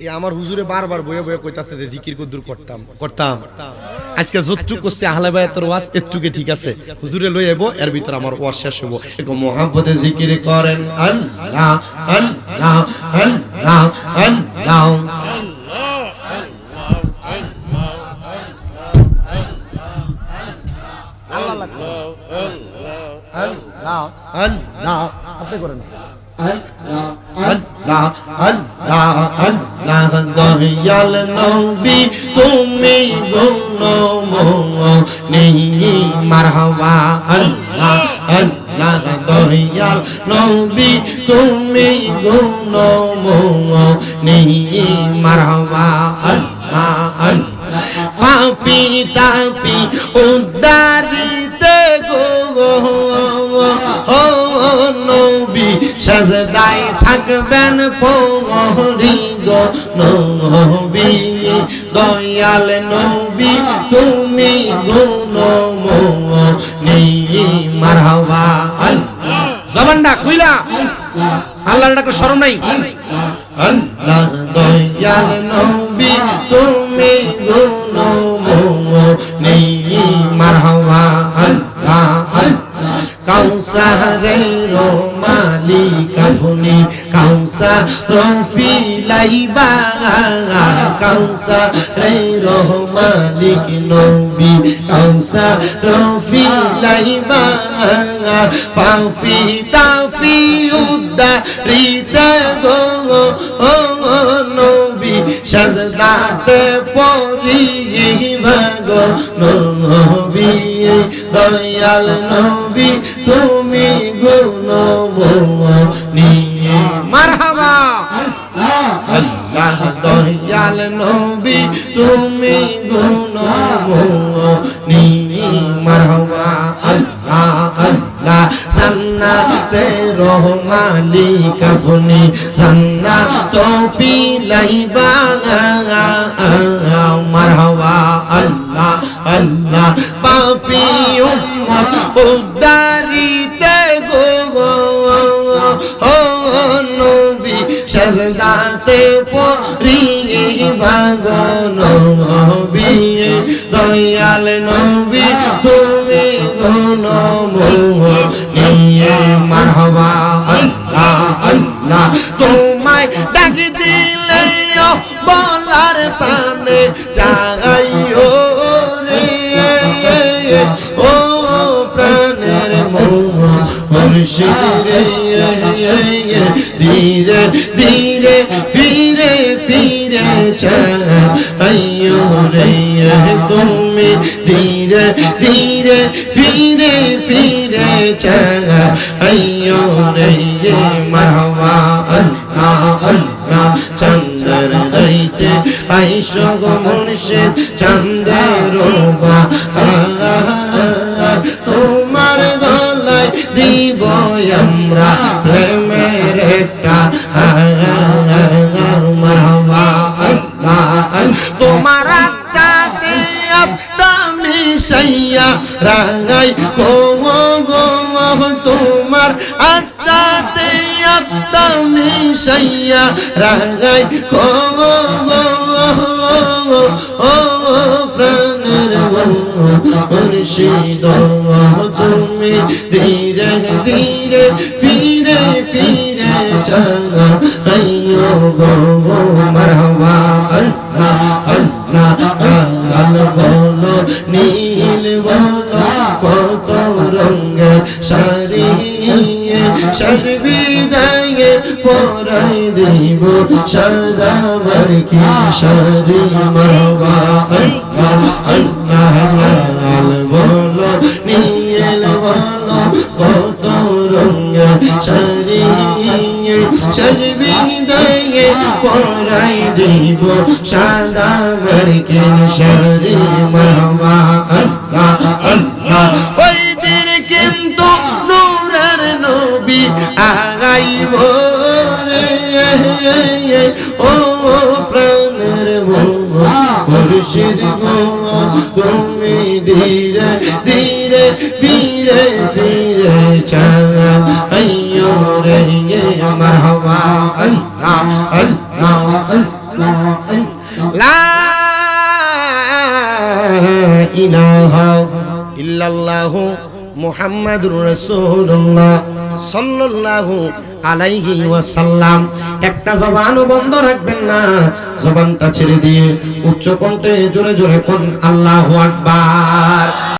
এই আমার হুজুরে বারবার বয়ে বয়ে কইতাছে যে জিকির কদ্দুর করতাম আজকে যতটুকু করছে আহলে বায়াতের ওয়াজ একটুকে ঠিক আছে হুজুরে লই আইবো এর ভিতর আমার ওয়াজ শেষ হবো এরকম মোহাব্বতে জিকির করেন আল্লাহ আল্লাহ আল্লাহ আল্লাহ আল্লাহ আল্লাহ আপনি করেন আল্লাহ আল্লাহ আল্লাহ দয়াল নবী তুমি গুণময়ী মারহাবা আল্লাহ আল্লাহ দয়াল নবী তুমি গুণময়ী মারহাবা আল্লাহ আল্লাহ পাপি তাপি উদ্ধারিতে গো নবী সাজদায় থাকবেন পরি গো নবী দয়াল নবী তুমি গুণময়ী মারহাবা আল্লাহ জবানটা খুইলা আল্লাহর ডাকে শরম নাই আল্লাহ দয়াল নবী তুমি গুণময়ী মারহাবা আল্লাহ কাউসারের মালিক আপনি কাউসার ফিলাইবা কাউসারের মালিক নবী কাউসার ফিলাইবা ফাফি তাফি উদ্দারিতে গো নবী সাজদাতে পড়িবা গো নবী দয়াল নবী তুমি গুণময়ী মারহাবা আল্লাহ দয়াল নবী তুমি গুণময়ী মারহাবা আল্লাহ আল্লাহ জান্নাতের মালিক আপনি জান্নাত পিলাইবা মারহাবা আল্লাহ আল্লাহ পাপী উম্মত উদ্ধারিতে গো নবী সাজদাতে পড়িবা গো নবী দয়াল নবী তুমি গুণময়ী মারহাবা আল্লাহ আল্লাহ তোমায় ডাক দিলে বলার পানে যাইও রে ও প্রাণের মুর্শিদ রে ধীরে ধীরে ফিরে ফিরে চাইও রে তুমি ধীরে ধীরে ফিরে ফিরে চাইও রে মারহাবা আল্লাহ আল্লাহ চন্দ্র রাইতে আইসো গো মুর্শিদ চন্দ্রের তোমার গলায় দিব আমরা প্রেমের একটা মারহাবা আল্লাহ তোমার আত্মাতে আত্মা মিশাইয়া রাঙাই গো গো তোমার আত্মাতে আত্মা মিশাইয়া রাঙাই গো প্রাণের মুর্শিদ তুমি ধীরে ধীরে ফিরে ফিরে চাইও গো মারহাবা আল্লাহ আল্লাহ লাল বলো নীল বলো কত রঙের শাড়ি সাজবি দায়ে পরাই দিব সাদা মার্কি শাড়ি মারহাবা আল্লাহ আল্লাহ লাল বলো নীল বলো কত রঙের শাড়ি সাজবি দায়ে পরাই দিব সাদা মার্কি শাড়ি মারহাবা আল্লাহ আল্লাহ ওই দিন কিন্তু নূরের নবী আগাইব রে ও প্রাণের মুর্শিদ গো তুমি ধীরে ধীরে ফিরে ফিরে চাইও রে মারহাবা আল্লাহ আল্লাহ লা ইলাহা ইল্লাল্লাহু মুহাম্মাদুর রাসূলুল্লাহ সাল্লাল্লাহু আলাইহি ওয়াসাল্লাম। একটা জবানও বন্ধ রাখবেন না, জবানটা ছেড়ে দিয়ে উচ্চ কণ্ঠে জোরে জোরে কোন আল্লাহু আকবার।